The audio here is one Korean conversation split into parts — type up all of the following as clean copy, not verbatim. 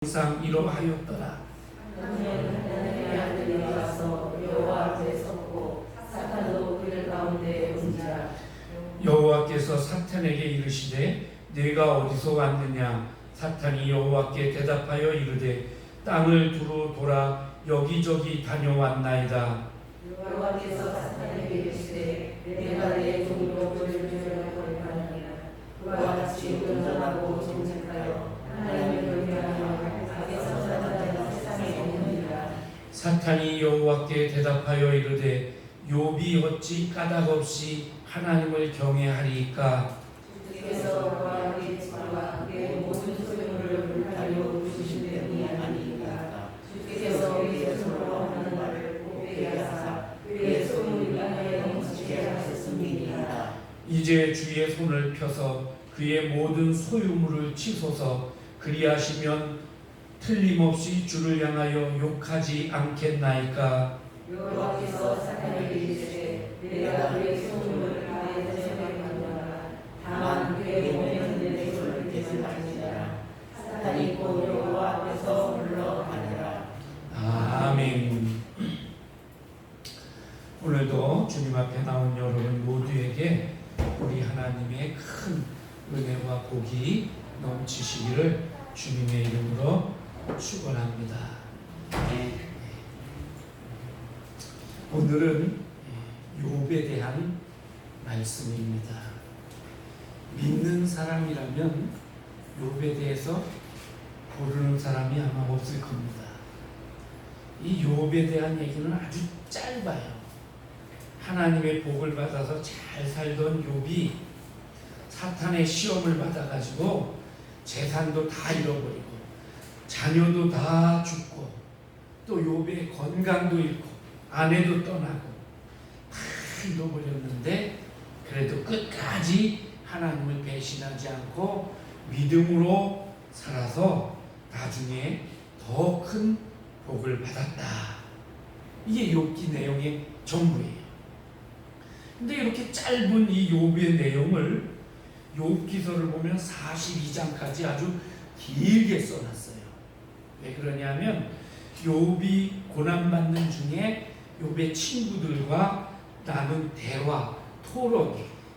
항상 이러하였더라. 하나님의 아들이 와서 여호와 앞에 섰고 사탄도 그들 가운데 온지라. 여호와께서 사탄에게 이르시되 네가 어디서 왔느냐? 사탄이 여호와께 대답하여 이르되 땅을 두루 돌아 여기저기 다녀왔나이다. 여호와께서 사탄에게 이르시되 내가 내 종 욥을 조련하고 하느니라. 그와 같이 온전하고 정직하여 하나님을 경외하며 악에서 떠나는 세상에 없느니라. 사탄이 여호와께 대답하여 이르되 욥이 어찌 까닭없이 하나님을 경외하리이까? 주께서 그와 그의 집과 그의 모든 소유물을 불타려 주신 때문이 아니니까. 주께서 그의 손으로 하는 말을 복되게 하사 그의 소문이 땅에 넘치게 하셨음이니라. 이제 주의 손을 펴서 그의 모든 소유물을 치소서. 그리하시면 틀림없이 주를 향하여 욕하지 않겠나이까? 여호와께서 사탄에게 이르시되 내가 그의 소문을 그의 대적에게 받노라. 다만 그의 몸에는 내 손을 대지 말지니라. 사탄이 곧 여호와 앞에서 물러가니라. 아멘. 오늘도 주님 앞에 나온 여러분 모두에게 우리 하나님의 큰 은혜와 복이 넘치시기를 주님의 이름으로 축원합니다. 오늘은 욥에 대한 말씀입니다. 믿는 사람이라면 욥에 대해서 모르는 사람이 아마 없을 겁니다. 이 욥에 대한 얘기는 아주 짧아요. 하나님의 복을 받아서 잘 살던 욥이 사탄의 시험을 받아가지고 재산도 다 잃어버리고 자녀도 다 죽고 또 욥의 건강도 잃고 아내도 떠나고 다 잃어버렸는데 그래도 끝까지 하나님을 배신하지 않고 믿음으로 살아서 나중에 더 큰 복을 받았다. 이게 욥기 내용의 전부예요. 근데 이렇게 짧은 이 욥의 내용을 욥기서를 보면 42장까지 아주 길게 써놨어요. 왜 그러냐면 욥이 고난받는 중에 욥의 친구들과 나눈 대화, 토론,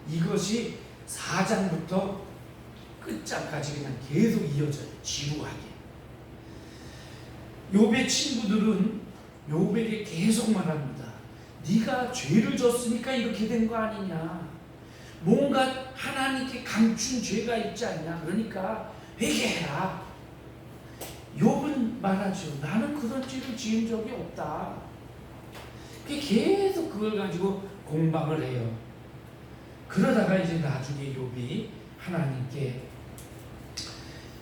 이것이 4장부터 끝장까지 그냥 계속 이어져요. 지루하게. 욥의 친구들은 욥에게 계속 말합니다. 네가 죄를 졌으니까 이렇게 된 거 아니냐. 뭔가 하나님께 감춘 죄가 있지 않냐. 그러니까 회개해라. 욥은 말하죠. 나는 그런 죄를 지은 적이 없다. 계속 그걸 가지고 공방을 해요. 그러다가 이제 나중에 욥이 하나님께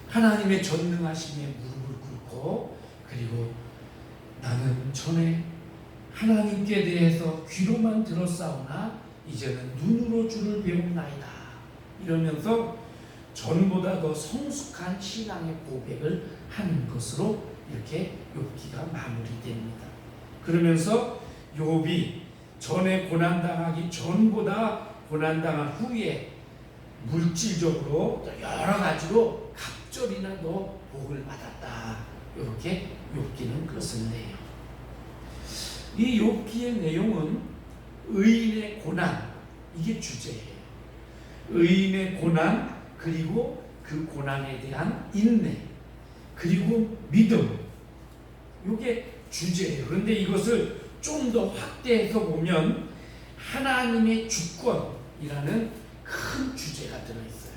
하나님의 전능하심에 무릎을 꿇고 그리고 나는 전에 하나님께 대해서 귀로만 들었사오나 이제는 눈으로 주를 배움나이다. 이러면서 전보다 더 성숙한 신앙의 고백을 하는 것으로 이렇게 욥기가 마무리됩니다. 그러면서 욥이 전에 고난당하기 전보다 고난당한 후에 물질적으로 여러 가지로 갑절이나 더 복을 받았다. 이렇게 욥기는 그것을 내요. 이 욥기의 내용은 의인의 고난, 이게 주제예요. 의인의 고난, 그리고 그 고난에 대한 인내, 그리고 믿음, 이게 주제예요. 그런데 이것을 좀 더 확대해서 보면 하나님의 주권이라는 큰 주제가 들어있어요.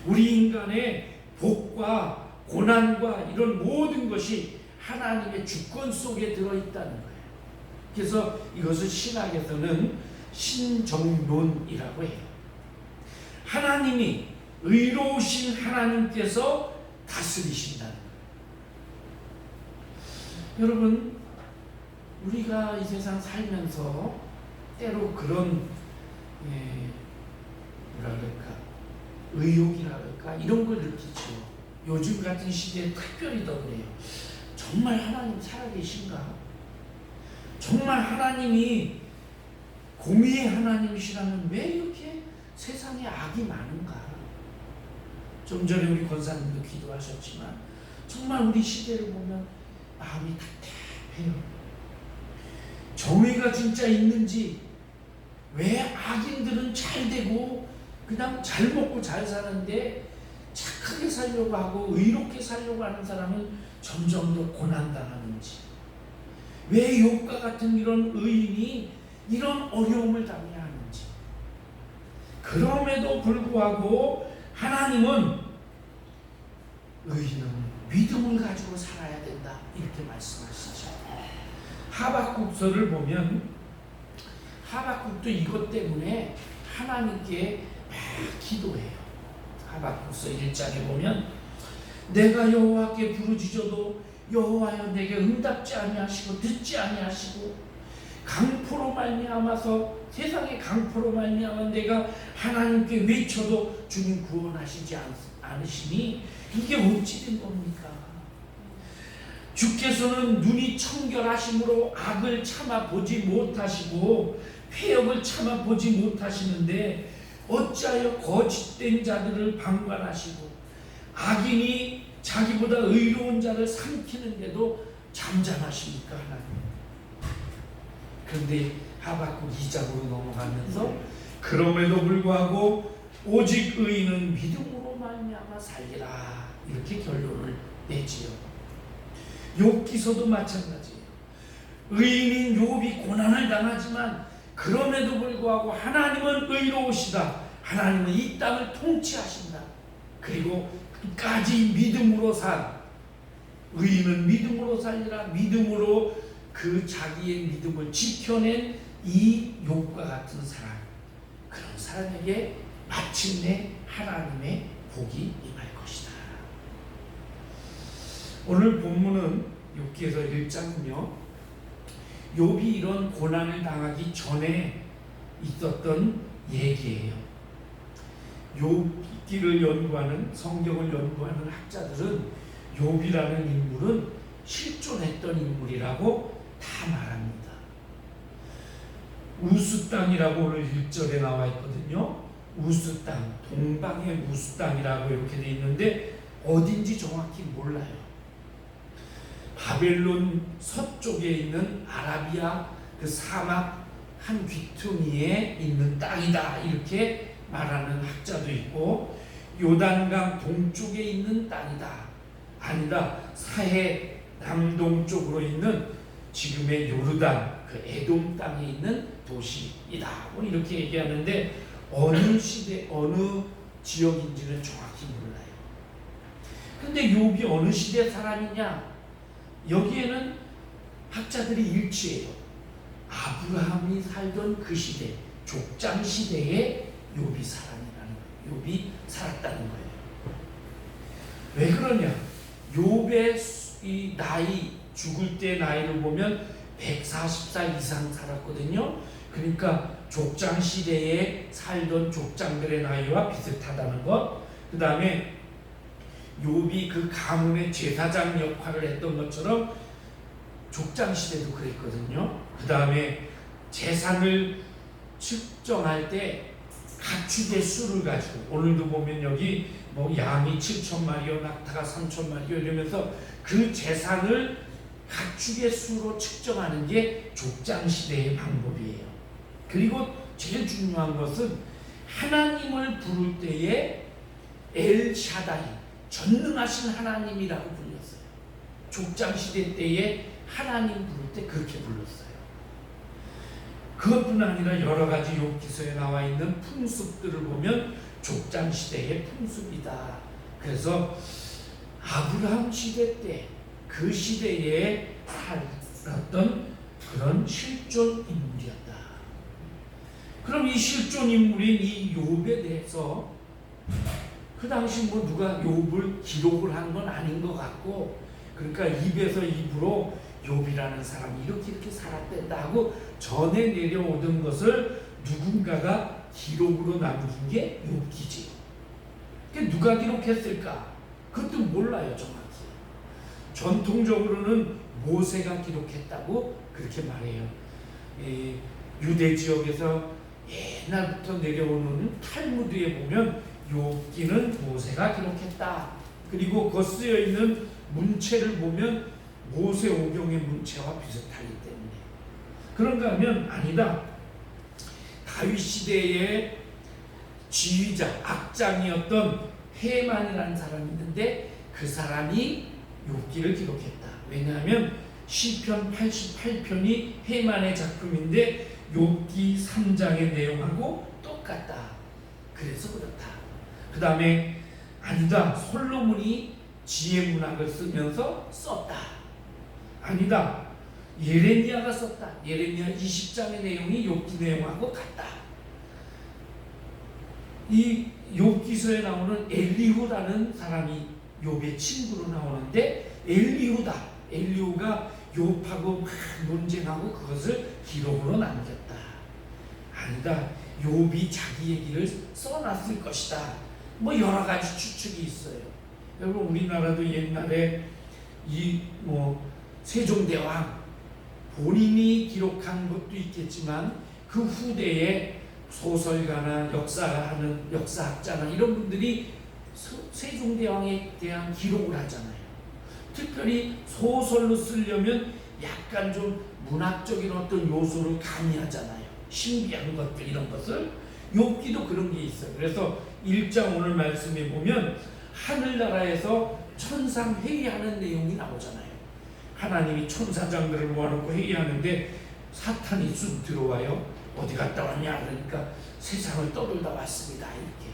우리 인간의 복과 고난과 이런 모든 것이 하나님의 주권 속에 들어있다는 거예요. 그래서 이것을 신학에서는 신정론이라고 해요. 하나님이 의로우신 하나님께서 다스리신다는 거예요. 여러분, 우리가 이 세상 살면서 때로 그런 뭐라 그럴까, 의욕이라 그럴까, 이런 걸 느끼죠. 요즘 같은 시대에 특별히 더 그래요. 정말 하나님 살아계신가? 정말 하나님이 공의의 하나님이시라면 왜 이렇게 세상에 악이 많은가? 좀 전에 우리 권사님도 기도하셨지만 정말 우리 시대를 보면 마음이 답답해요. 정의가 진짜 있는지, 왜 악인들은 잘 되고 그냥 잘 먹고 잘 사는데 착하게 살려고 하고 의롭게 살려고 하는 사람은 점점 더 고난당하는지, 왜 욥과 같은 이런 의인이 이런 어려움을 당해야 하는지. 그럼에도 불구하고 하나님은 의인은 믿음을 가지고 살아야 된다 이렇게 말씀하시죠. 하박국서를 보면 하박국도 이것 때문에 하나님께 막 기도해요. 하박국서 1장에 보면 내가 여호와께 부르짖어도 여호와여 내게 응답지 아니하시고 듣지 아니하시고 강포로 말미암아서 세상의 강포로 말미암아 내가 하나님께 외쳐도 주님 구원하시지 않으시니 이게 어찌 된 겁니까? 주께서는 눈이 청결하심으로 악을 참아 보지 못하시고 폐역을 참아 보지 못하시는데 어찌하여 거짓된 자들을 방관하시고 악인이 자기보다 의로운 자를 삼키는데도 잠잠하십니까 하나님? 그런데 하박국 2장으로 넘어가면서 그럼에도 불구하고 오직 의인은 믿음으로 말미암아 살리라 이렇게 결론을 내지요. 욥기서도 마찬가지예요. 의인인 욥이 고난을 당하지만 그럼에도 불구하고 하나님은 의로우시다. 하나님은 이 땅을 통치하신다. 그리고 끝까지 믿음으로 산 의인은 믿음으로 살리라. 믿음으로 그 자기의 믿음을 지켜낸 이 욥과 같은 사람, 그런 사람에게 마침내 하나님의 복이 임할 것이다. 오늘 본문은 욥기에서 1장은요, 욥이 이런 고난을 당하기 전에 있었던 얘기예요. 욥기를 연구하는, 성경을 연구하는 학자들은 욥이라는 인물은 실존했던 인물이라고 다 말합니다. 우스 땅이라고 오늘 1절에 나와 있거든요. 우스 땅, 동방의 우스 땅이라고 이렇게 돼 있는데 어딘지 정확히 몰라요. 바벨론 서쪽에 있는 아라비아 그 사막 한 귀퉁이에 있는 땅이다 이렇게 말하는 학자도 있고, 요단강 동쪽에 있는 땅이다, 아니다 사해 남동쪽으로 있는 지금의 요르단 그 에돔 땅에 있는 도시이다 이렇게 얘기하는데 어느 시대 어느 지역인지는 정확히 몰라요. 근데 욥이 어느 시대 사람이냐, 여기에는 학자들이 일치해요. 아브라함이 살던 그 시대, 족장 시대에 욥이 사람이라는 거예요. 욥이 살았다는 거예요. 왜 그러냐? 욥의 이 나이, 죽을 때 나이를 보면 140살 이상 살았거든요. 그러니까 족장 시대에 살던 족장들의 나이와 비슷하다는 것. 그 다음에 욥이 그 가문의 제사장 역할을 했던 것처럼 족장 시대도 그랬거든요. 그 다음에 재산을 측정할 때 가축의 수를 가지고, 오늘도 보면 여기 뭐 양이 7,000마리요 낙타가 3,000마리요 이러면서 그 재산을 가축의 수로 측정하는 게 족장 시대의 방법이에요. 그리고 제일 중요한 것은 하나님을 부를 때에 엘샤다이, 전능하신 하나님이라고 불렸어요. 족장 시대 때에 하나님 부를 때 그렇게 불렀어요. 그것뿐 아니라 여러 가지 욥기서에 나와 있는 풍습들을 보면 족장 시대의 풍습이다. 그래서 아브라함 시대 때 그 시대에 살았던 그런 실존 인물이었다. 그럼 이 실존 인물인 이 욥에 대해서 그 당시 뭐 누가 욥을 기록을 한 건 아닌 것 같고, 그러니까 입에서 입으로 욥이라는 사람이 이렇게 살았댄다 하고 전해 내려오던 것을 누군가가 기록으로 남긴 게 욥기지. 그게 누가 기록했을까? 그것도 몰라요 정확히. 전통적으로는 모세가 기록했다고 그렇게 말해요. 유대 지역에서 옛날부터 내려오는 탈무드에 보면 욥기는 모세가 기록했다. 그리고 그 쓰여 있는 문체를 보면 모세오경의 문체와 비슷하기 때문에. 그런가 하면 아니다. 다윗 시대의 지휘자, 악장이었던 헤만이라는 사람이 있는데 그 사람이 욥기를 기록했다. 왜냐하면 시편 88편이 헤만의 작품인데 욥기 3장의 내용하고 똑같다. 그래서 그렇다. 그 다음에 아니다. 솔로몬이 지혜문학을 쓰면서 썼다. 아니다. 예레미야가 썼다. 예레미야 20장의 내용이 욥기 내용하고 같다. 이 욥기서에 나오는 엘리후라는 사람이 욥의 친구로 나오는데 엘리후다. 엘리후가 욥하고 막 논쟁하고 그것을 기록으로 남겼다. 아니다. 욥이 자기 얘기를 써놨을 것이다. 뭐 여러 가지 추측이 있어요. 여러분 우리나라도 옛날에 이 세종대왕 본인이 기록한 것도 있겠지만 그 후대에 소설가나 역사학자나 이런 분들이 세종대왕에 대한 기록을 하잖아요. 특별히 소설로 쓰려면 약간 좀 문학적인 어떤 요소를 가미하잖아요. 신비한 것들 이런 것을. 욥기도 그런 게 있어요. 그래서 1장 오늘 말씀에 보면 하늘나라에서 천상 회의하는 내용이 나오잖아요. 하나님이 천사장들을 모아놓고 회의하는데 사탄이 쑥 들어와요. 어디 갔다 왔냐 그러니까 세상을 떠돌다 왔습니다. 이렇게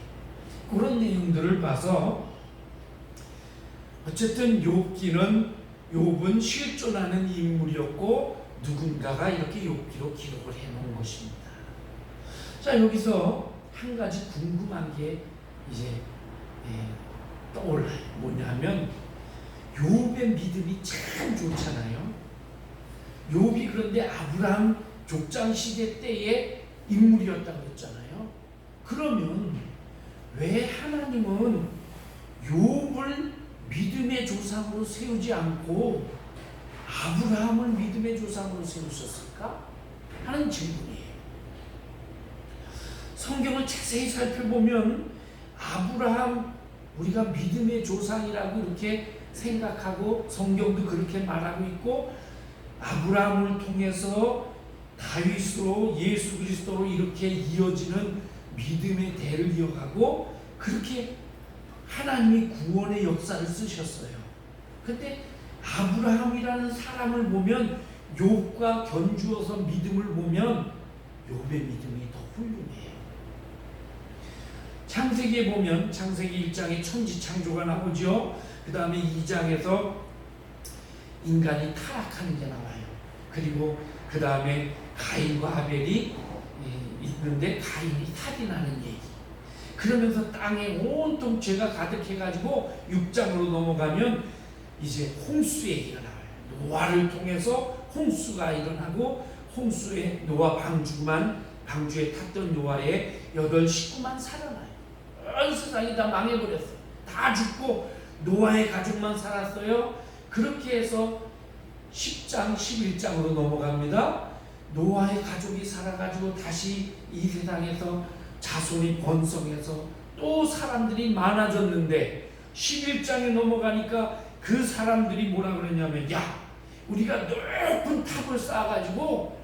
그런 내용들을 봐서 어쨌든 욥은 실존하는 인물이었고 누군가가 이렇게 욥기로 기록을 해놓은 것입니다. 자, 여기서 한 가지 궁금한 게 이제 떠올라요. 뭐냐면 욥의 믿음이 참 좋잖아요. 욥이 그런데 아브라함 족장 시대 때의 인물이었다고 했잖아요. 그러면 왜 하나님은 욥을 믿음의 조상으로 세우지 않고 아브라함을 믿음의 조상으로 세우셨을까? 하는 질문이에요. 성경을 자세히 살펴보면 아브라함 우리가 믿음의 조상이라고 이렇게 생각하고 성경도 그렇게 말하고 있고 아브라함을 통해서 다윗으로 예수 그리스도로 이렇게 이어지는 믿음의 대를 이어가고 그렇게 하나님이 구원의 역사를 쓰셨어요. 근데 아브라함이라는 사람을 보면 욥과 견주어서 믿음을 보면 욥의 믿음이 더 훌륭해요. 창세기에 보면 창세기 1장에 천지 창조가 나오죠. 그 다음에 2장에서 인간이 타락하는 게 나와요. 그리고 그 다음에 가인과 아벨이 있는데 가인이 살인하는 얘기. 그러면서 땅에 온통 죄가 가득해가지고 6장으로 넘어가면 이제 홍수 얘기가 나와요. 노아를 통해서 홍수가 일어나고 홍수에 노아 방주에 탔던 노아의 8 식구만 살아나요. 온 세상이 다 망해버렸어요. 다 죽고 노아의 가족만 살았어요. 그렇게 해서 10장, 11장으로 넘어갑니다. 노아의 가족이 살아가지고 다시 이 세상에서 자손이 번성해서 또 사람들이 많아졌는데 11장에 넘어가니까 그 사람들이 뭐라 그러냐면 야 우리가 높은 탑을 쌓아가지고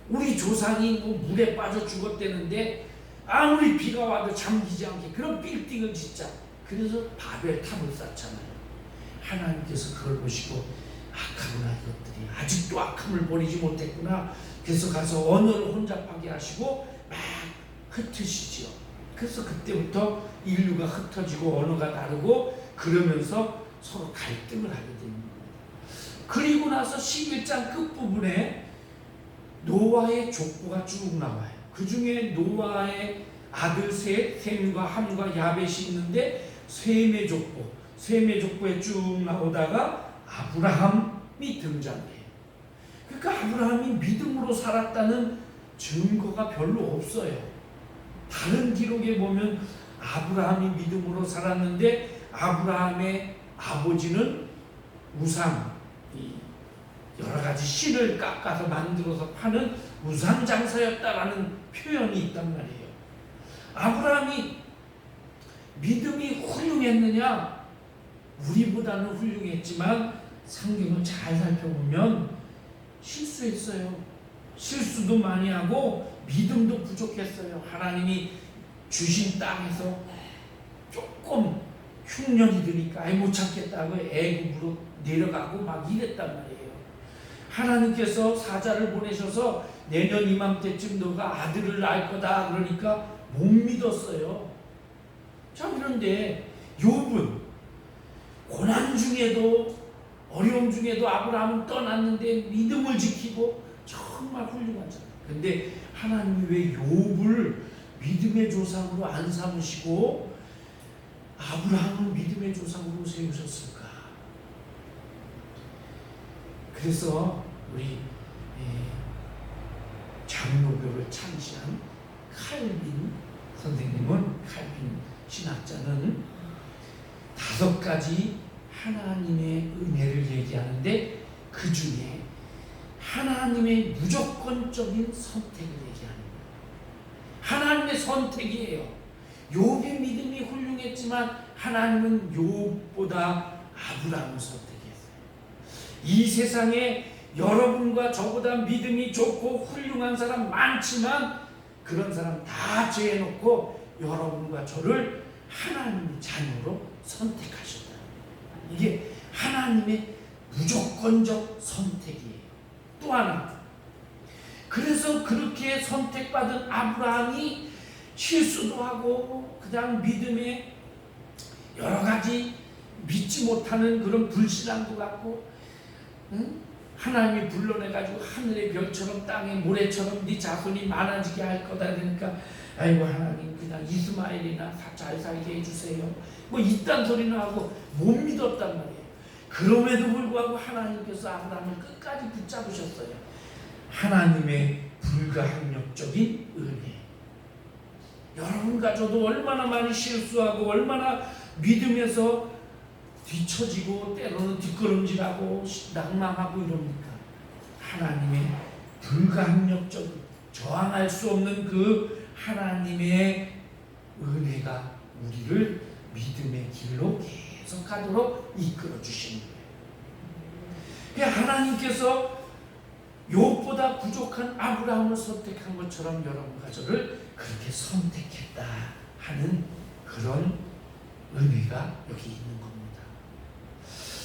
우리 조상이 뭐 물에 빠져 죽었대는데 아무리 비가 와도 잠기지 않게 그런 빌딩을 짓자. 그래서 바벨 탑을 쌓잖아요. 하나님께서 그걸 보시고 악하구나 이것들이 아직도 악함을 버리지 못했구나. 그래서 가서 언어를 혼잡하게 하시고 막 흩으시지요. 그래서 그때부터 인류가 흩어지고 언어가 다르고 그러면서 서로 갈등을 하게 됩니다. 그리고 나서 11장 끝부분에 노아의 족보가 쭉 나와요. 그 중에 노아의 아들 셋, 셈과 함과 야벳이 있는데 셈의 족보에 쭉 나오다가 아브라함이 등장해요. 그러니까 아브라함이 믿음으로 살았다는 증거가 별로 없어요. 다른 기록에 보면 아브라함이 믿음으로 살았는데 아브라함의 아버지는 우상, 여러 가지 신을 깎아서 만들어서 파는 우상 장사였다라는 표현이 있단 말이에요. 아브라함이 믿음이 훌륭했느냐? 우리보다는 훌륭했지만 성경을 잘 살펴보면 실수했어요. 실수도 많이 하고 믿음도 부족했어요. 하나님이 주신 땅에서 조금 흉년이 드니까 못 참겠다고 애굽으로 내려가고 막 이랬단 말이에요. 하나님께서 사자를 보내셔서 내년 이맘때쯤 너가 아들을 낳을 거다 그러니까 못 믿었어요. 자, 그런데 욥은 고난 중에도 어려움 중에도 아브라함은 떠났는데 믿음을 지키고 정말 훌륭하잖아요. 근데 하나님이 왜 욥을 믿음의 조상으로 안 삼으시고 아브라함을 믿음의 조상으로 세우셨을까? 그래서 우리 장로교를 창시한 칼빈 선생님은, 칼빈 신학자는 5가지 하나님의 은혜를 얘기하는데 그 중에 하나님의 무조건적인 선택을 얘기하는 거예요. 하나님의 선택이에요. 욥의 믿음이 훌륭했지만 하나님은 욥보다 아브라함을 선택했어요. 이 세상에 여러분과 저보다 믿음이 좋고 훌륭한 사람 많지만 그런 사람 다 제해놓고 여러분과 저를 하나님의 자녀로 선택하셨다. 이게 하나님의 무조건적 선택이에요. 또 하나, 그래서 그렇게 선택받은 아브라함이 실수도 하고 그냥 믿음에 여러 가지 믿지 못하는 그런 불신앙도 갖고, 하나님이 불러내가지고 하늘의 별처럼 땅의 모래처럼 네 자손이 많아지게 할 거다 그러니까 아이고 하나님 그냥 이스마엘이나 잘 살게 해주세요 뭐 이딴 소리는 하고 못 믿었단 말이에요. 그럼에도 불구하고 하나님께서 아브라함을 끝까지 붙잡으셨어요. 하나님의 불가항력적인 은혜. 여러분과 저도 얼마나 많이 실수하고 얼마나 믿음에서 뒤처지고 때로는 뒷걸음질하고 낭망하고 이럽니까? 하나님의 불가항력적인 저항할 수 없는 그 하나님의 은혜가 우리를 믿음의 길로 계속 가도록 이끌어 주시는 거예요. 하나님께서 욥보다 부족한 아브라함을 선택한 것처럼 여러분과 저를 그렇게 선택했다 하는 그런 은혜가 여기 있는 겁니다.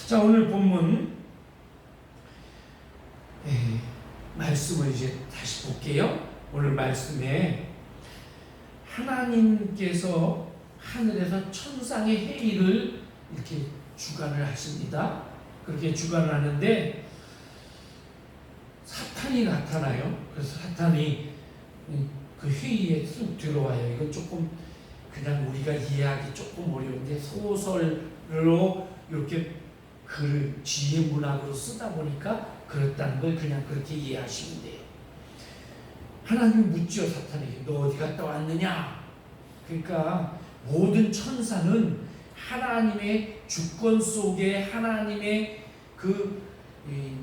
자, 오늘 본문 말씀을 이제 다시 볼게요. 오늘 말씀에 하나님께서 하늘에서 천상의 회의를 이렇게 주관을 하십니다. 그렇게 주관을 하는데 사탄이 나타나요. 그래서 사탄이 그 회의에 쑥 들어와요. 이건 조금 그냥 우리가 이해하기 조금 어려운데 소설로 이렇게 그 지혜 문학으로 쓰다 보니까 그렇다는 걸 그냥 그렇게 이해하시면 돼요. 하나님이 묻죠, 사탄에게. 너 어디 갔다 왔느냐? 그러니까 모든 천사는 하나님의 주권 속에 하나님의 그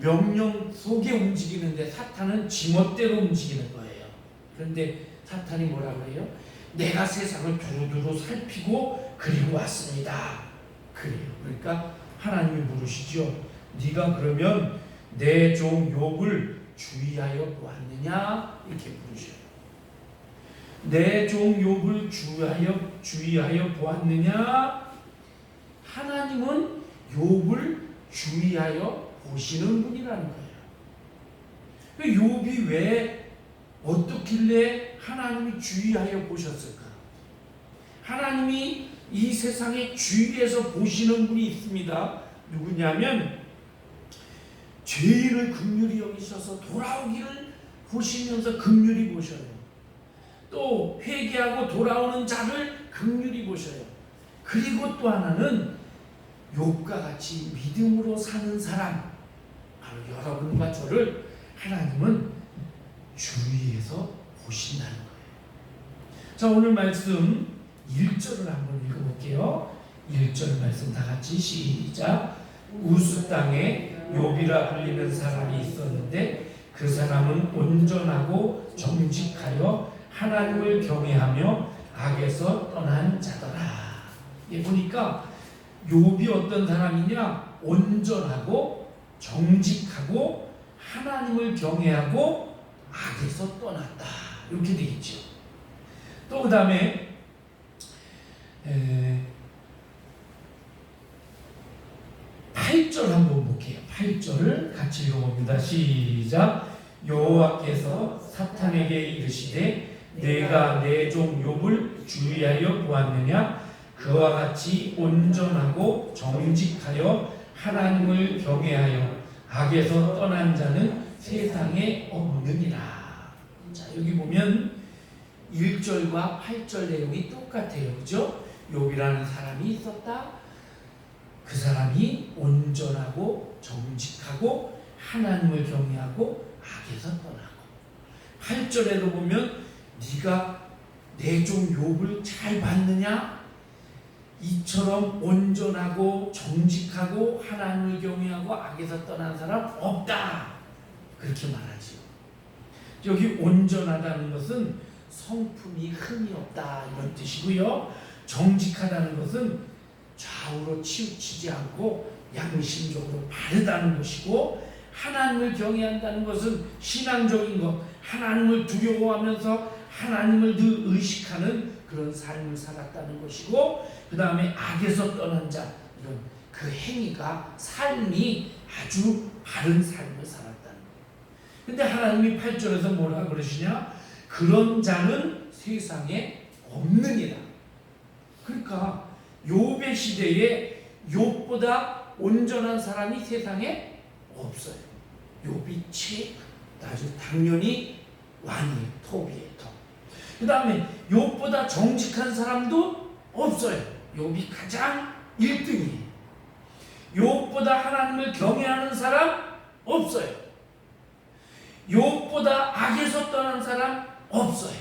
명령 속에 움직이는데 사탄은 지멋대로 움직이는 거예요. 그런데 사탄이 뭐라고 해요? 내가 세상을 두루두루 살피고 그리고 왔습니다. 그래요. 그러니까 하나님이 물으시죠. 네가 그러면 내 종 욥을 주의하여 보았느냐? 이렇게 물으셔요. 내 종 욥을 주의하여 보았느냐? 하나님은 욥을 주의하여 보시는 분이라는 거예요. 욥이 왜 어떻길래 하나님이 주의하여 보셨을까? 하나님이 이 세상에 주위에서 보시는 분이 있습니다. 누구냐면 죄인을 긍휼히 여기셔서 돌아오기를 보시면서 긍휼히 보셔요. 또 회개하고 돌아오는 자를 긍휼히 보셔요. 그리고 또 하나는 욥과 같이 믿음으로 사는 사람, 바로 여러분과 저를 하나님은 주위에서 보신다는 거예요. 자, 오늘 말씀 1절을 한번 읽어볼게요. 1절 말씀 다 같이 시작. 우스 땅에 욥이라 불리는 사람이 있었는데 그 사람은 온전하고 정직하여 하나님을 경외하며 악에서 떠난 자더라. 보니까 욥이 어떤 사람이냐? 온전하고 정직하고 하나님을 경외하고 악에서 떠났다. 이렇게 되겠죠. 또 그 다음에 8절 한번 볼게요. 8절을 같이 읽어봅니다. 시작. 여호와께서 사탄에게 이르시되 내가 내 종 욥을 주의하여 보았느냐? 그와 같이 온전하고 정직하여 하나님을 경외하여 악에서 떠난 자는 세상에 없느니라. 자, 여기 보면 1절과 8절 내용이 똑같아요. 그죠? 욥이라는 사람이 있었다. 그 사람이 온전하고 정직하고 하나님을 경외하고 악에서 떠나고, 8절에도 보면 네가 내 종 욥을 잘 봤느냐? 이처럼 온전하고 정직하고 하나님을 경외하고 악에서 떠난 사람 없다. 그렇게 말하죠. 여기 온전하다는 것은 성품이 흠이 없다 이런 뜻이고요. 정직하다는 것은 좌우로 치우치지 않고 양심적으로 바르다는 것이고, 하나님을 경외한다는 것은 신앙적인 것, 하나님을 두려워하면서 하나님을 늘 의식하는 그런 삶을 살았다는 것이고, 그 다음에 악에서 떠난 자, 이런 그 행위가, 삶이 아주 바른 삶을 살았다는 거예요. 근데 하나님이 8절에서 뭐라 그러시냐? 그런 자는 세상에 없느니라. 그러니까 욥의 시대에 욥보다 온전한 사람이 세상에 없어요. 욥이 아주 당연히 왕이에요. 톱이에요. 톱. 그 다음에 욥보다 정직한 사람도 없어요. 욥이 가장 1등이에요. 욥보다 하나님을 경외하는 사람 없어요. 욥보다 악에서 떠난 사람 없어요.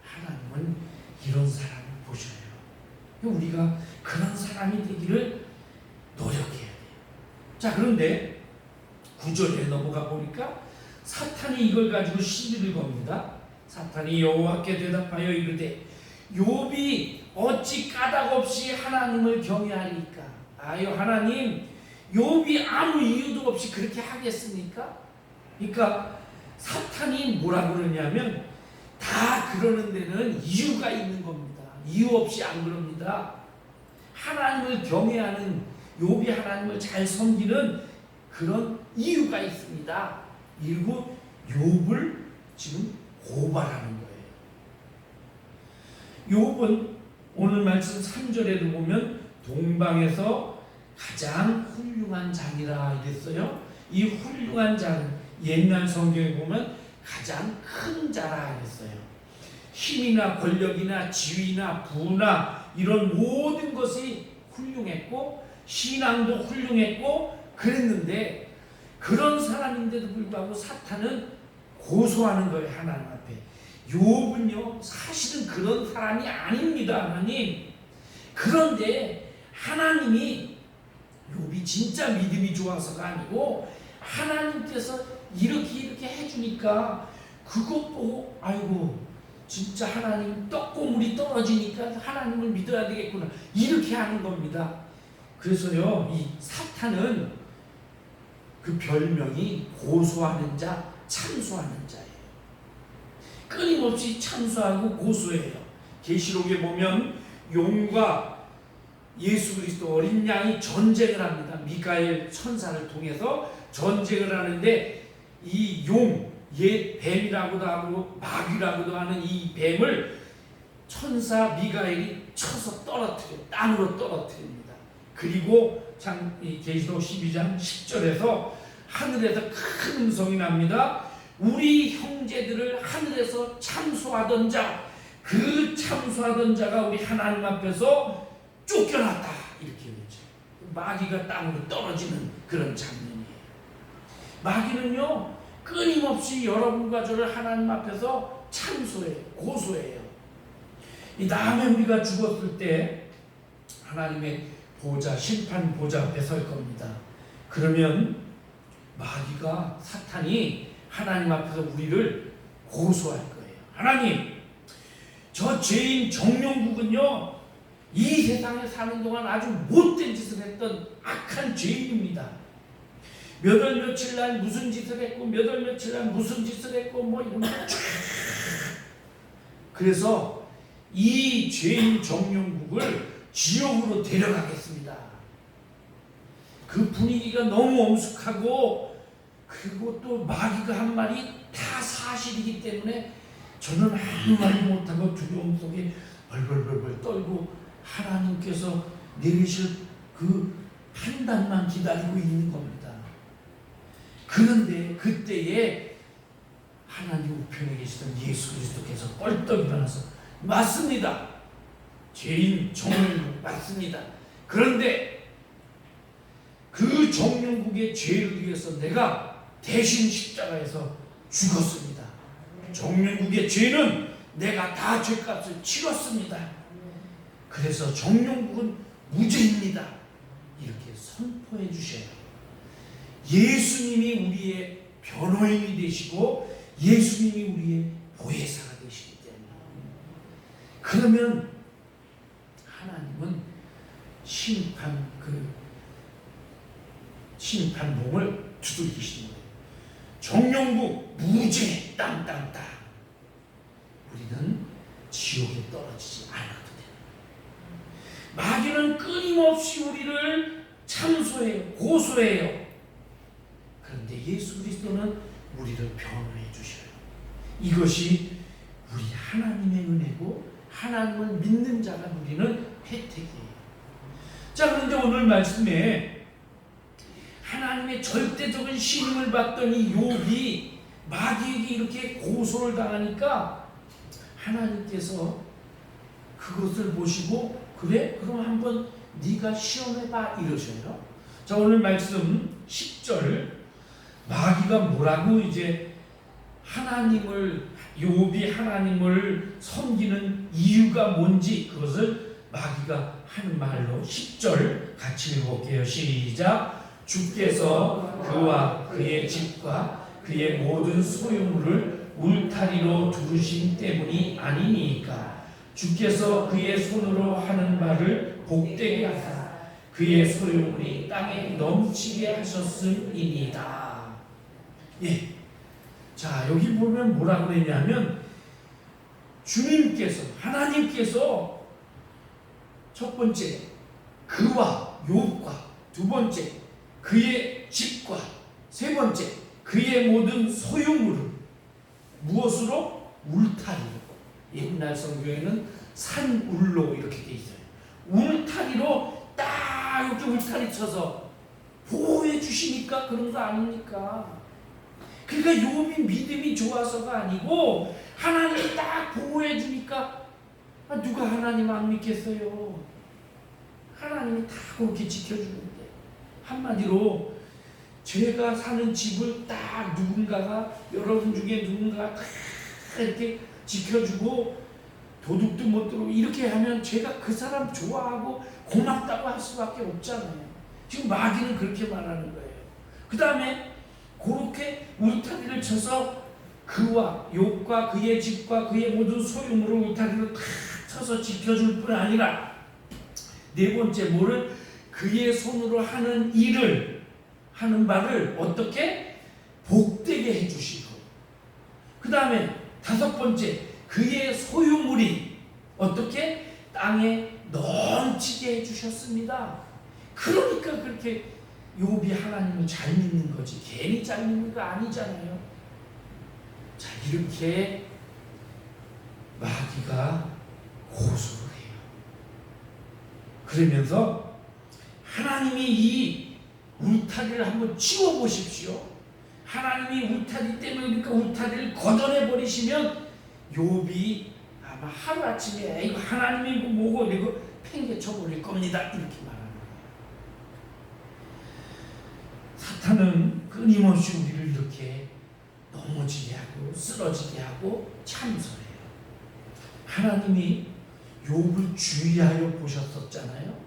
하나님은 이런 사람을 보셔요. 우리가 그런 사람이 되기를 노력해야 돼요. 자, 그런데 9절에 넘어가 보니까 사탄이 이걸 가지고 시비를 겁니다. 사탄이 여호와께 대답하여 이르되 욥이 어찌 까닭없이 하나님을 경외하리까? 아유 하나님, 욥이 아무 이유도 없이 그렇게 하겠습니까? 그러니까 사탄이 뭐라 그러냐면 다 그러는 데는 이유가 있는 겁니다. 이유 없이 안 그럽니다. 하나님을 경외하는 욥이 하나님을 잘 섬기는 그런 이유가 있습니다. 그리고 욥을 지금 고발하는 거예요. 욥은 오늘 말씀 3절에도 보면 동방에서 가장 훌륭한 자니라 이랬어요. 이 훌륭한 자는 옛날 성경에 보면 가장 큰 자라 이랬어요. 힘이나 권력이나 지위나 부나 이런 모든 것이 훌륭했고 신앙도 훌륭했고 그랬는데, 그런 사람인데도 불구하고 사탄은 고소하는 거예요. 하나님 앞에. 욥은요 사실은 그런 사람이 아닙니다. 하나님. 그런데 하나님이 욥이 진짜 믿음이 좋아서가 아니고 하나님께서 이렇게 해주니까 그것 보고 아이고 진짜 하나님 떡고물이 떨어지니까 하나님을 믿어야 되겠구나 이렇게 하는 겁니다. 그래서요 이 사탄은 그 별명이 고소하는 자, 참소하는 자예요. 끊임없이 참소하고 고소해요. 계시록에 보면 용과 예수 그리스도 어린 양이 전쟁을 합니다. 미가엘 천사를 통해서 전쟁을 하는데 이 용, 옛 뱀이라고도 하고 마귀라고도 하는 이 뱀을 천사 미가엘이 쳐서 떨어뜨려요. 땅으로 떨어뜨립니다. 그리고 계시록 12장 10절에서 하늘에서 큰 음성이 납니다. 우리 형제들을 하늘에서 참소하던 자, 그 참소하던 자가 우리 하나님 앞에서 쫓겨났다. 이렇게 되죠. 마귀가 땅으로 떨어지는 그런 장면이에요. 마귀는요 끊임없이 여러분과 저를 하나님 앞에서 참소해요. 고소해요. 이 다음에 우리가 죽었을 때 하나님의 보좌, 심판 보좌 앞에 설 겁니다. 그러면 마귀가, 사탄이 하나님 앞에서 우리를 고소할 거예요. 하나님, 저 죄인 정령국은요 이 세상에 사는 동안 아주 못된 짓을 했던 악한 죄인입니다. 몇 월 며칠 날 무슨 짓을 했고 몇 월 며칠 날 무슨 짓을 했고 뭐 이런 거 쫙. 그래서 이 죄인 정령국을 지옥으로 데려가겠습니다. 그 분위기가 너무 엄숙하고 그리고 또 마귀가 한 말이 다 사실이기 때문에 저는 아무 말도 못하고 두려움 속에 벌벌벌벌 떨고 하나님께서 내리실 그 판단만 기다리고 있는 겁니다. 그런데 그때에 하나님 우편에 계시던 예수 그리스도께서 뻘떡 일어나서 맞습니다. 죄인 정령국 맞습니다. 그런데 그 정령국의 죄를 위해서 내가 대신 십자가에서 죽었습니다. 정령국의 죄는 내가 다 죄값을 치렀습니다. 그래서 정령국은 무죄입니다. 이렇게 선포해 주셔요. 예수님이 우리의 변호인이 되시고 예수님이 우리의 보혜사가 되시기 때문에 그러면 하나님은 심판봉을 두들기시는 거예요. 정령국 무죄 땅땅땅. 우리는 지옥에 떨어지지 않아도 돼요. 마귀는 끊임없이 우리를 참소해요. 고소해요. 그런데 예수 그리스도는 우리를 변호해 주셔요. 이것이 우리 하나님의 은혜고 하나님을 믿는 자가 누리는 혜택이에요. 자, 그런데 오늘 말씀에 하나님의 절대적인 신임을 받던 이 욥이 마귀에게 이렇게 고소를 당하니까 하나님께서 그것을 보시고 그래? 그럼 한번 네가 시험해봐 이러셔요. 자, 오늘 말씀 10절 마귀가 뭐라고 이제 욥이 하나님을 섬기는 이유가 뭔지 그것을 마귀가 하는 말로 10절 같이 읽어볼게요. 시작. 주께서 그와 그의 집과 그의 모든 소유물을 울타리로 두르신 때문이 아니니까 주께서 그의 손으로 하는 말을 복되게 하사 그의 소유물이 땅에 넘치게 하셨음이니이다. 예. 자, 여기 보면 뭐라고 그랬냐면 주님께서 하나님께서 첫 번째 그와 욥과 두 번째 그의 집과 세 번째 그의 모든 소유물을 무엇으로? 울타리로. 옛날 성경에는 산울로 이렇게 돼 있어요. 울타리로 딱 이렇게 울타리 쳐서 보호해 주시니까 그런 거 아닙니까? 그러니까 욥이 믿음이 좋아서가 아니고 하나님이 딱 보호해 주니까 누가 하나님 안 믿겠어요? 하나님이 다 그렇게 지켜주는데 한마디로 제가 사는 집을 딱 누군가가 여러분 중에 누군가가 다 이렇게 지켜주고 도둑도 못 들어오고 이렇게 하면 제가 그 사람 좋아하고 고맙다고 할 수밖에 없잖아요. 지금 마귀는 그렇게 말하는 거예요. 그 다음에 그렇게 울타리를 쳐서 그와 욥과 그의 집과 그의 모든 소유물을 울타리로 탁 쳐서 지켜줄 뿐 아니라 네 번째 뭐를? 그의 손으로 하는 일을 하는 바를 어떻게? 복되게 해주시고 그 다음에 다섯 번째 그의 소유물이 어떻게? 땅에 넘치게 해주셨습니다. 그러니까 그렇게 욥이 하나님을 잘 믿는 거지 괜히 잘 믿는 거 아니잖아요. 자, 이렇게 마귀가 고소를 해요. 그러면서 하나님이 이 울타리를 한번 치워보십시오. 하나님이 울타리 때문에 그러니까 울타리를 걷어내 버리시면 욥이 아마 하루아침에 이거 하나님이고 뭐고 이거 팽개쳐 버릴 겁니다. 이렇게 말합니다. 사탄은 끊임없이 우리를 이렇게 넘어지게 하고 쓰러지게 하고 참소해요. 하나님이 욥을 주의하여 보셨었잖아요.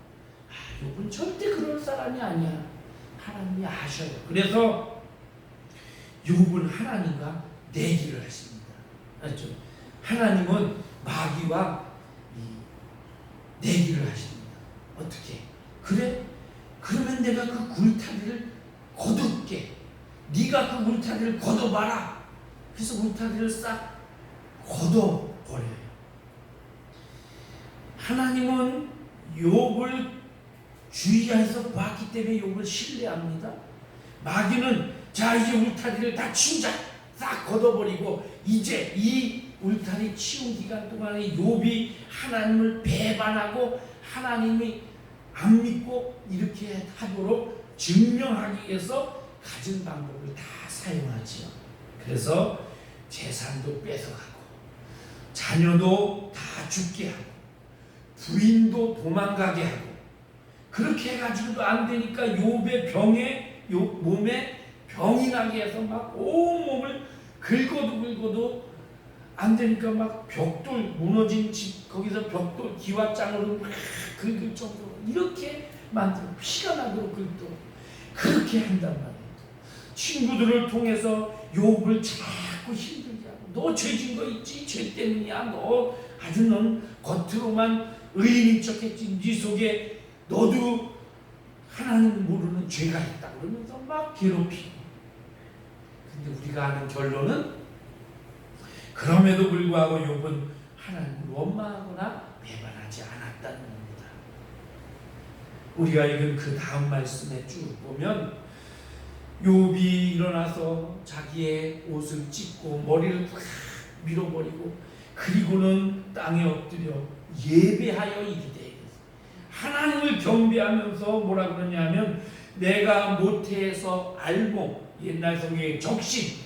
욥은 절대 그럴 사람이 아니야. 하나님이 아셔요. 그래서 욥은 하나님과 내기를 했습니다. 알죠? 하나님은 마귀와 내기를 하십니다. 어떻게? 그래? 그러면 내가 그 울타리를 거둘게. 네가 그 울타리를 걷어봐라. 그래서 울타리를 싹 걷어버려요. 하나님은 욥을 주의해서 봤기 때문에 욥을 신뢰합니다. 마귀는 자 이제 울타리를 다 치우자 싹 걷어버리고 이제 이 울타리 치운 기간 동안에 욥이 하나님을 배반하고 하나님이 안 믿고 이렇게 하도록 증명하기 위해서 가진 방법을 다 사용하지요. 그래서 재산도 뺏어가고 자녀도 다 죽게 하고 부인도 도망가게 하고 그렇게 해가지고도 안 되니까 욥의 병에 몸에 병이 나게 해서 막 온몸을 긁어도 안 되니까 막 벽돌 무너진 집 거기서 벽돌 기와장으로 막 긁을 정도로 이렇게 만들어 피가 나도록 긁도록 그렇게 한단 말이에요. 친구들을 통해서 욥을 자꾸 힘들게 하고 너 죄진 거 있지? 죄 때문이야. 너 아주 넌 겉으로만 의인인 척했지. 네 속에 너도 하나님 모르는 죄가 있다 그러면서 막 괴롭히고. 근데 우리가 아는 결론은 그럼에도 불구하고 욥은 하나님을 원망하거나 배반하지 않았다는 겁니다. 우리가 읽은 그 다음 말씀에 쭉 보면 욥이 일어나서 자기의 옷을 찢고 머리를 팍 밀어버리고 그리고는 땅에 엎드려 예배하여 이르되 하나님을 경배하면서 뭐라 그러냐면 내가 모태에서 알몸 옛날 성경의 적신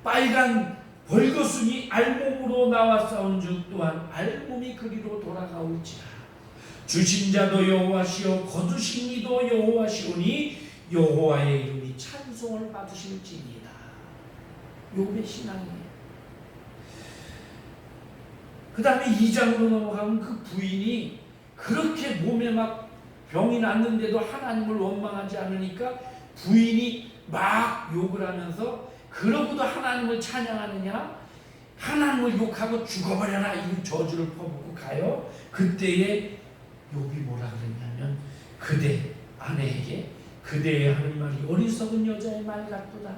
빨간 벌거숭이 알몸으로 나왔사온즉 또한 알몸이 그리로 돌아가올지라 주신 자도 여호와시오 거두신 이도 여호와시오니 여호와의 이름이 찬송을 받으실지니라. 욥의 신앙이에요. 그 다음에 2장으로 넘어가면 그 부인이 그렇게 몸에 막 병이 났는데도 하나님을 원망하지 않으니까 부인이 막 욕을 하면서 그러고도 하나님을 찬양하느냐 하나님을 욕하고 죽어버려라 이 저주를 퍼붓고 가요. 그때에 욥이 뭐라 그랬냐면 그대 아내에게 그대의 하는 말이 어리석은 여자의 말 같도다.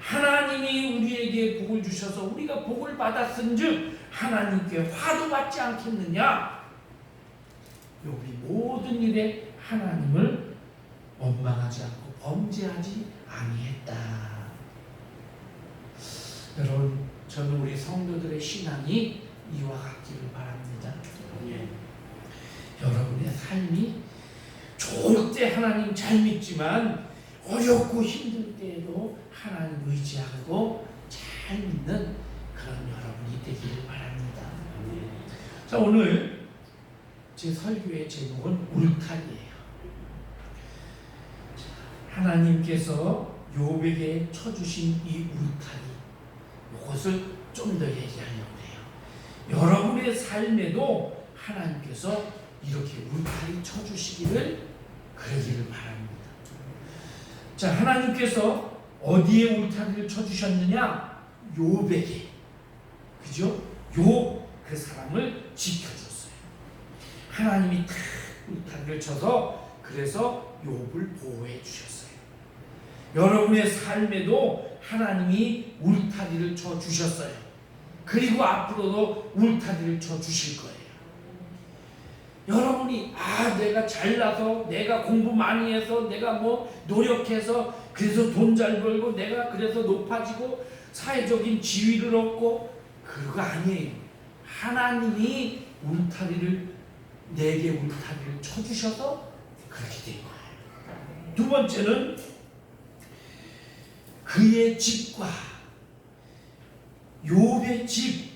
하나님이 우리에게 복을 주셔서 우리가 복을 받았은즉 하나님께 화도 받지 않겠느냐. 욥이 모든 일에 하나님을 원망하지 않고 범죄하지 아니했다. 여러분 저는 우리 성도들의 신앙이 이와 같기를 바랍니다. 여러분의 삶이 좋을 때 하나님 잘 믿지만 어렵고 힘들 때에도 하나님 의지하고 잘 믿는 그런 여러분이 되기를 바랍니다. 자 오늘 제 설교의 제목은 울타리예요. 하나님께서 욥에게 쳐주신 이 울타리 이것을 좀 더 얘기하려고 해요. 여러분의 삶에도 하나님께서 이렇게 울타리 쳐주시기를 그러기를 바랍니다. 자 하나님께서 어디에 울타리를 쳐주셨느냐? 욥에게. 그죠? 욥 그 사람을 지켜줬어요. 하나님이 탁 울타리를 쳐서 그래서 욥을 보호해 주셨어요. 여러분의 삶에도 하나님이 울타리를 쳐 주셨어요. 그리고 앞으로도 울타리를 쳐 주실 거예요. 여러분이 내가 잘나서 내가 공부 많이 해서 내가 뭐 노력해서 그래서 돈 잘 벌고 내가 그래서 높아지고 사회적인 지위를 얻고 그거 아니에요. 하나님이 울타리를 내게 울타리를 쳐주셔서 그렇게 된 거예요. 두 번째는 그의 집과 욥의 집.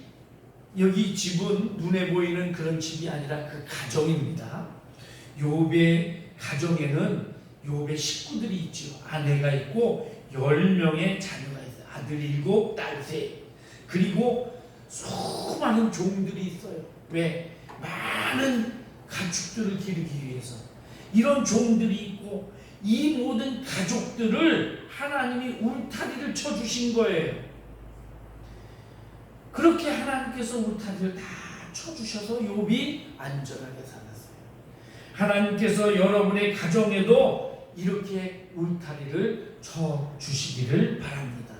여기 집은 눈에 보이는 그런 집이 아니라 그 가정입니다. 욥의 가정에는 욥의 식구들이 있죠. 아내가 있고 10명의 자녀가 있어요. 아들 7, 딸 3. 그리고 수많은 종들이 있어요. 왜? 많은 가축들을 기르기 위해서. 이런 종들이 있고 이 모든 가족들을 하나님이 울타리를 쳐주신 거예요. 그렇게 하나님께서 울타리를 다 쳐주셔서 욥이 안전하게 살았어요. 하나님께서 여러분의 가정에도 이렇게 울타리를 쳐 주시기를 바랍니다.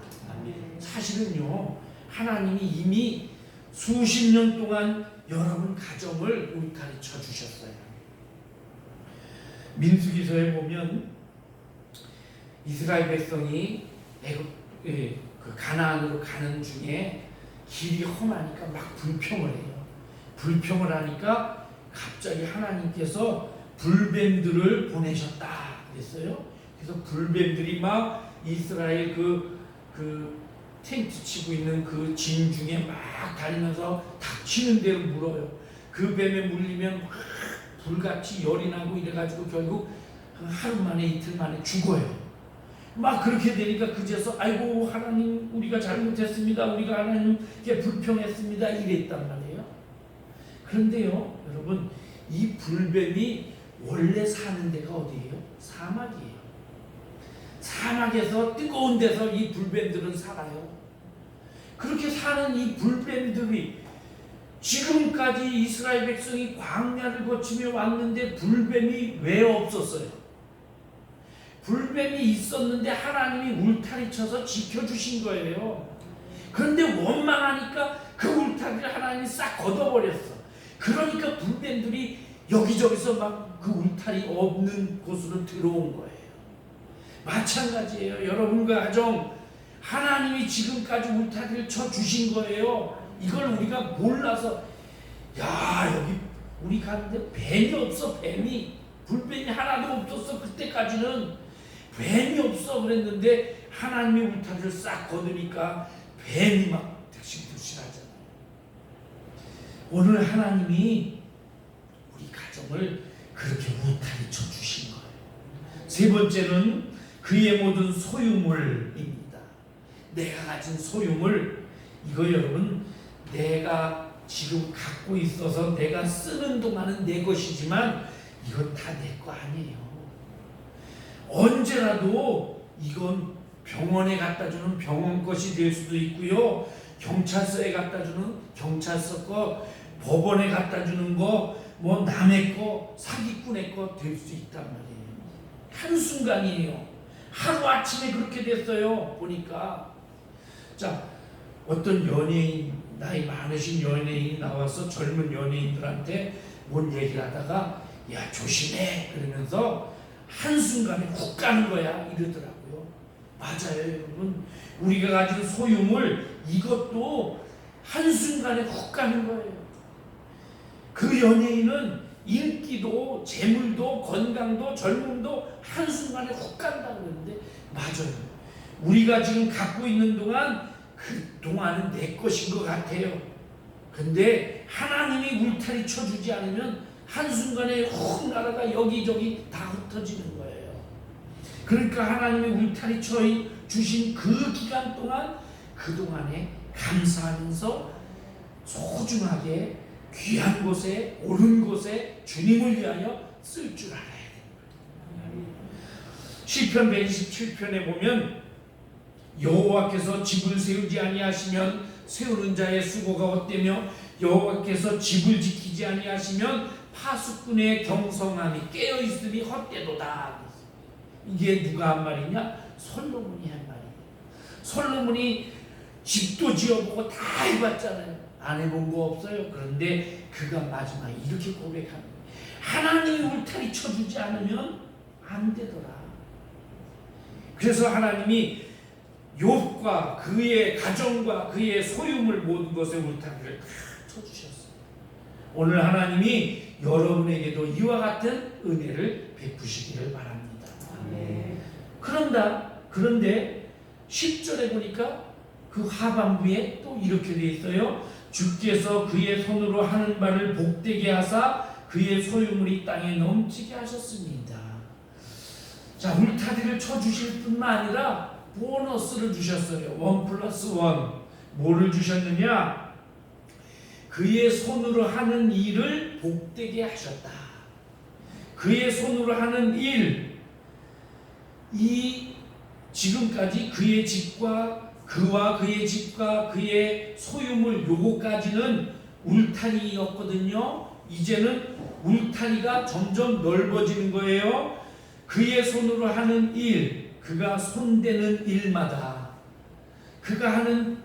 사실은요, 하나님이 이미 수십 년 동안 여러분 가정을 울타리 쳐 주셨어요. 민수기서에 보면 이스라엘 백성이 그 가나안으로 가는 중에 길이 험하니까 막 불평을 해요. 불평을 하니까 갑자기 하나님께서 불뱀들을 보내셨다 그랬어요. 그래서 불뱀들이 막 이스라엘 그 텐트 치고 있는 그 진 중에 막 다니면서 닥치는 대로 물어요. 그 뱀에 물리면 막 불같이 열이 나고 이래가지고 결국 하루 만에 이틀 만에 죽어요. 막 그렇게 되니까 그제서 아이고 하나님 우리가 잘못했습니다. 우리가 하나님께 불평했습니다. 이랬단 말이에요. 그런데요 여러분, 이 불뱀이 원래 사는 데가 어디예요? 사막이에요. 사막에서 뜨거운 데서 이 불뱀들은 살아요. 그렇게 사는 이 불뱀들이 지금까지 이스라엘 백성이 광야를 거치며 왔는데 불뱀이 왜 없었어요? 불뱀이 있었는데 하나님이 울타리 쳐서 지켜주신 거예요. 그런데 원망하니까 그 울타리를 하나님이 싹 걷어버렸어. 그러니까 불뱀들이 여기저기서 막 그 울타리 없는 곳으로 들어온 거예요. 마찬가지예요. 여러분과 가정, 하나님이 지금까지 울타리를 쳐 주신 거예요. 이걸 우리가 몰라서 야 여기 우리 가는데 뱀이 없어. 뱀이 불뱀이 하나도 없었어. 그때까지는 뱀이 없어 그랬는데 하나님의 울타리를 싹 걷으니까 뱀이 막 득실득실하잖아요. 오늘 하나님이 우리 가정을 그렇게 울타리 쳐 주신 거예요. 세 번째는 그의 모든 소유물입니다. 내가 가진 소유물, 이거 여러분 내가 지금 갖고 있어서 내가 쓰는 동안은 내 것이지만 이건 다 내 거 아니에요. 언제라도 이건 병원에 갖다 주는 병원 것이 될 수도 있고요, 경찰서에 갖다 주는 경찰서 거, 법원에 갖다 주는 거, 뭐 남의 거, 사기꾼의 거 될 수 있단 말이에요. 한순간이에요. 하루아침에 그렇게 됐어요. 보니까 자, 어떤 연예인, 나이 많으신 연예인이 나와서 젊은 연예인들한테 뭔 얘기를 하다가 야 조심해 그러면서 한순간에 훅 가는 거야 이러더라고요. 맞아요 여러분, 우리가 가진 소유물 이것도 한순간에 훅 가는 거예요. 그 연예인은 인기도 재물도 건강도 젊음도 한순간에 훅 간다고 그러는데 맞아요. 우리가 지금 갖고 있는 동안 그 동안은 내 것인 것 같아요. 근데 하나님이 울타리 쳐주지 않으면 한순간에 훅 날아가 여기저기 다 흩어지는 거예요. 그러니까 하나님이 울타리 쳐주신 그 기간 동안 그동안에 감사하면서 소중하게 귀한 곳에 옳은 곳에 주님을 위하여 쓸 줄 알아야 됩니다. 시편 127편에 보면 여호와께서 집을 세우지 아니하시면 세우는 자의 수고가 헛되며 여호와께서 집을 지키지 아니하시면 파수꾼의 경성함이 깨어있음이 헛되도다. 이게 누가 한 말이냐? 솔로몬이 한 말이에요. 솔로몬이 집도 지어보고 다 해봤잖아요. 안 해본 거 없어요. 그런데 그가 마지막에 이렇게 고백합니다. 하나님이 울타리 쳐주지 않으면 안 되더라. 그래서 하나님이 욥과 그의 가정과 그의 소유물 모든 것에 울타리를 다 쳐주셨어요. 오늘 하나님이 여러분에게도 이와 같은 은혜를 베푸시기를 바랍니다. 그런데 10절에 보니까 그 하반부에 또 이렇게 되어 있어요. 주께서 그의 손으로 하는 바를 복되게 하사 그의 소유물이 땅에 넘치게 하셨습니다. 자, 울타리를 쳐주실 뿐만 아니라 보너스를 주셨어요. 1+1. 뭐를 주셨느냐? 그의 손으로 하는 일을 복되게 하셨다. 그의 손으로 하는 일, 이 지금까지 그의 집과 그와 그의 집과 그의 소유물 요거까지는 울타리였거든요. 이제는 울타리가 점점 넓어지는 거예요. 그의 손으로 하는 일, 그가 손대는 일마다, 그가 하는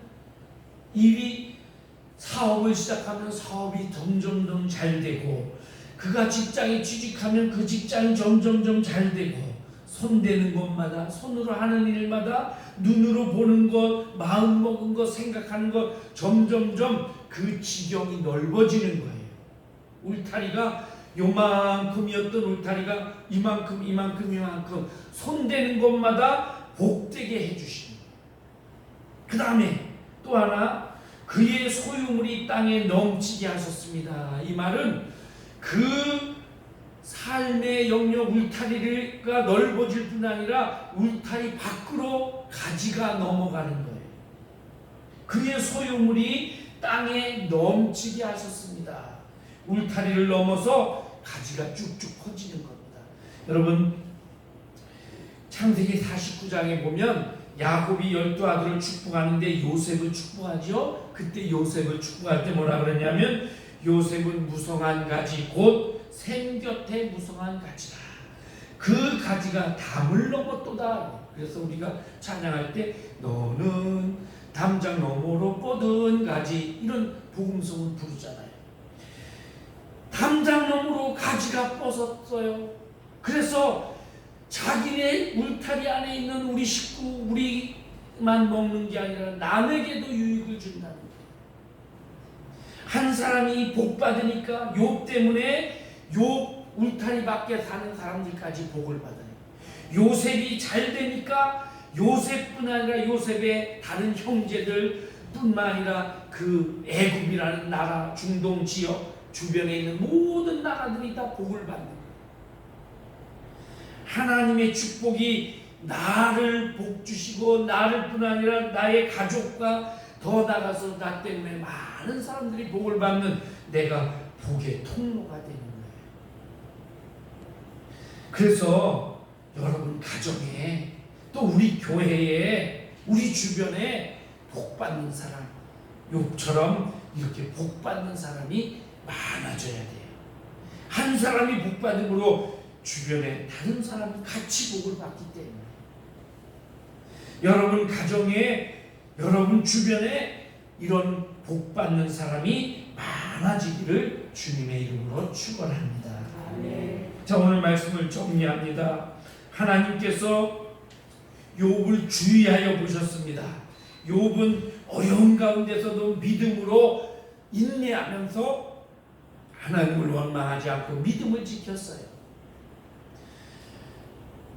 일이, 사업을 시작하면 사업이 점점점 잘 되고, 그가 직장에 취직하면 그 직장이 점점점 잘 되고, 손대는 것마다, 손으로 하는 일마다, 눈으로 보는 것, 마음 먹은 것, 생각하는 것, 점점점 그 지경이 넓어지는 거예요. 울타리가 요만큼이었던 울타리가 이만큼 손대는 것마다 복되게 해주시는 거예요. 그 다음에 또 하나, 그의 소유물이 땅에 넘치게 하셨습니다. 이 말은 그 삶의 영역 울타리가 넓어질 뿐 아니라 울타리 밖으로 가지가 넘어가는 거예요. 그의 소유물이 땅에 넘치게 하셨습니다. 울타리를 넘어서 가지가 쭉쭉 퍼지는 겁니다. 여러분, 창세기 49장에 보면 야곱이 12아들을 축복하는데 요셉을 축복하죠. 그때 요셉을 축복할 때 뭐라 그러냐면, 요셉은 무성한 가지 곧 샘 곁에 무성한 가지다. 그 가지가 담을 넘었도다. 그래서 우리가 찬양할 때 너는 담장 너머로 뻗은 가지, 이런 복음성을 부르잖아요. 담장 너머로 가지가 뻗었어요. 그래서 자기네 울타리 안에 있는 우리 식구, 우리만 먹는 게 아니라 남에게도 유익을 준다는 거예요. 한 사람이 복 받으니까 욥 때문에 욥 울타리 밖에 사는 사람들까지 복을 받아요. 요셉이 잘 되니까 요셉뿐 아니라 요셉의 다른 형제들 뿐만 아니라 그 애굽이라는 나라, 중동 지역 주변에 있는 모든 나라들이 다 복을 받는 거예요. 하나님의 축복이 나를 복 주시고, 나를 뿐 아니라 나의 가족과 더 나가서 나 때문에 많은 사람들이 복을 받는, 내가 복의 통로가 되는 거예요. 그래서 여러분 가정에, 또 우리 교회에, 우리 주변에 복 받는 사람, 욥처럼 이렇게 복 받는 사람이 많아져야 돼요. 한 사람이 복 받음으로 주변에 다른 사람이 같이 복을 받기 때문에, 여러분 가정에, 여러분 주변에 이런 복 받는 사람이 많아지기를 주님의 이름으로 축원합니다. 아멘. 자, 오늘 말씀을 정리합니다. 하나님께서 욥을 주의하여 보셨습니다. 욥은 어려운 가운데서도 믿음으로 인내하면서 하나님을 원망하지 않고 믿음을 지켰어요.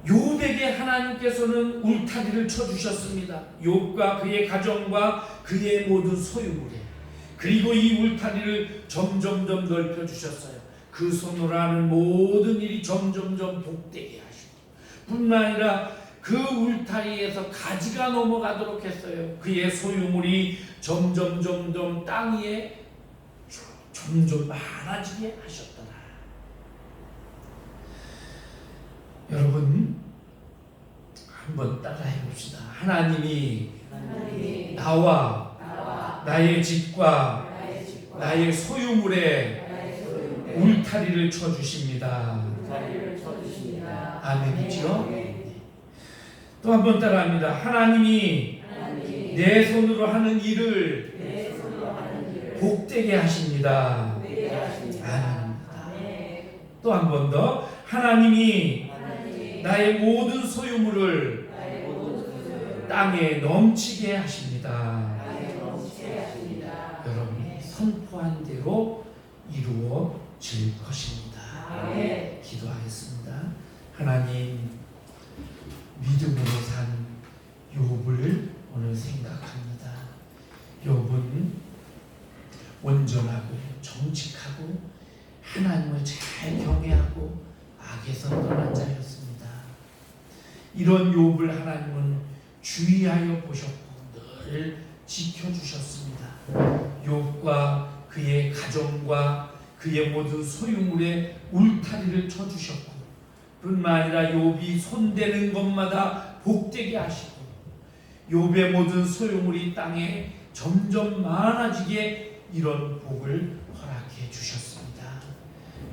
욥에게 하나님께서는 울타리를 쳐주셨습니다. 욥과 그의 가정과 그의 모든 소유물에, 그리고 이 울타리를 점점점 넓혀주셨어요. 그 손으로 하는 모든 일이 점점점 복되게 하시고, 뿐만 아니라 그 울타리에서 가지가 넘어가도록 했어요. 그의 소유물이 점점 땅 위에 점점 많아지게 하셨더라. 여러분 한번 따라해 봅시다. 하나님이 나와 나의 집과 나의 소유물에 울타리를 쳐주십니다. 아멘이죠? 또 한 번 따라합니다. 하나님이 내 손으로 하는 일을 복되게 하십니다. 아멘. 또 한 번 더. 하나님이 나의 모든 소유물을 땅에 넘치게 하십니다. 여러분이 선포한 대로 이루어질 것입니다. 기도하겠습니다. 하나님, 믿음으로 산 욥을 오늘 생각합니다. 욥은 온전하고 정직하고 하나님을 잘 경외하고 악에서 떠난 자였습니다. 이런 욥을 하나님은 주의하여 보셨고 늘 지켜주셨습니다. 욥과 그의 가정과 그의 모든 소유물에 울타리를 쳐주셨고, 뿐만 아니라 욥이 손대는 것마다 복되게 하시고, 욥의 모든 소유물이 땅에 점점 많아지게 이런 복을 허락해 주셨습니다.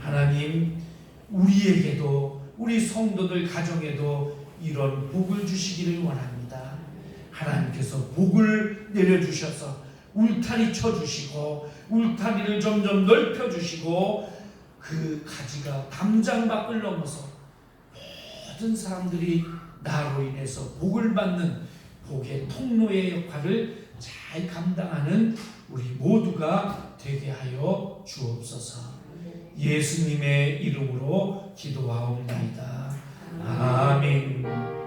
하나님, 우리에게도, 우리 성도들 가정에도 이런 복을 주시기를 원합니다. 하나님께서 복을 내려주셔서 울타리 쳐주시고 울타리를 점점 넓혀주시고 그 가지가 담장 밖을 넘어서 모든 사람들이 나로 인해서 복을 받는 복의 통로의 역할을 잘 감당하는 우리 모두가 되게 하여 주옵소서. 예수님의 이름으로 기도하옵나이다. 아멘.